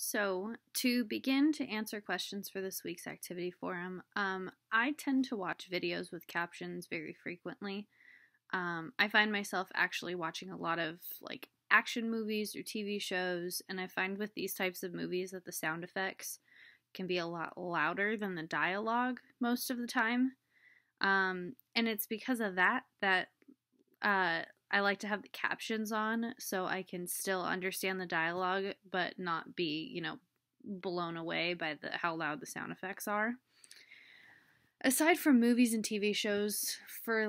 So, to begin to answer questions for this week's activity forum, I tend to watch videos with captions very frequently. I find myself actually watching a lot of action movies or TV shows, and I find with these types of movies that the sound effects can be a lot louder than the dialogue most of the time. And it's because of that uh, I like to have the captions on so I can still understand the dialogue but not be, blown away by the how loud the sound effects are. Aside from movies and TV shows for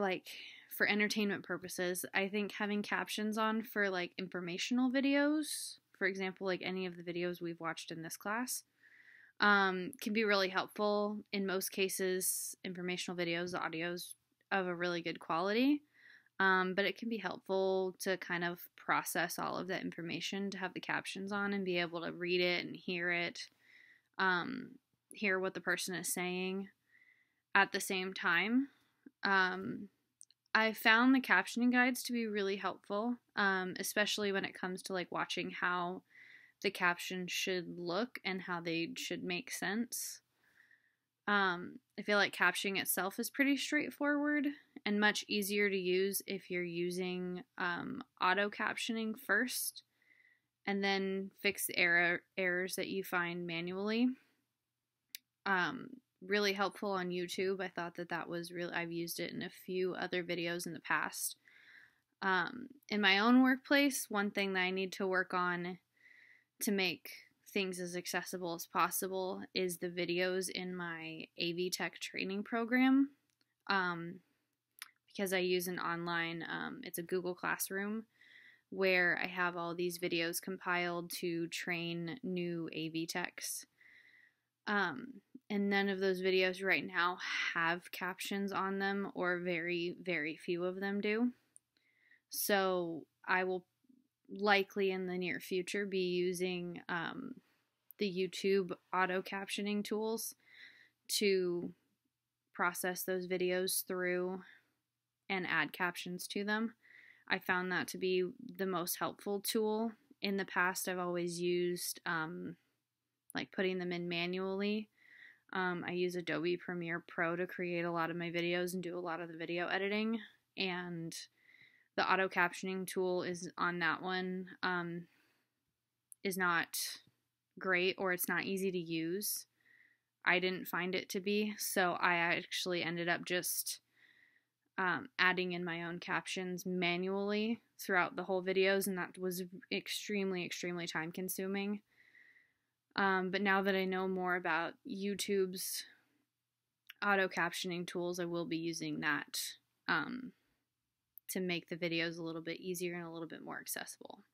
entertainment purposes, I think having captions on for informational videos, for example, like any of the videos we've watched in this class, can be really helpful. In most cases, informational videos, the audio's of a really good quality. But it can be helpful to kind of process all of that information, to have the captions on and be able to read it and hear it, hear what the person is saying at the same time. I found the captioning guides to be really helpful, especially when it comes to watching how the caption should look and how they should make sense. I feel like captioning itself is pretty straightforward and much easier to use if you're using auto captioning first and then fix the errors that you find manually. Really helpful on YouTube. I thought that was really, I've used it in a few other videos in the past. In my own workplace, one thing that I need to work on to make things as accessible as possible is the videos in my AV Tech training program, because I use an online, it's a Google Classroom where I have all these videos compiled to train new AV techs. And none of those videos right now have captions on them, or very, very few of them do. So I will likely in the near future be using the YouTube auto captioning tools to process those videos through and add captions to them. I found that to be the most helpful tool. In the past, I've always used putting them in manually. I use Adobe Premiere Pro to create a lot of my videos and do a lot of the video editing, and the auto captioning tool is on that one is not great, or it's not easy to use. I didn't find it to be, so I actually ended up just adding in my own captions manually throughout the whole videos, and that was extremely, extremely time consuming. But now that I know more about YouTube's auto captioning tools, I will be using that to make the videos a little bit easier and a little bit more accessible.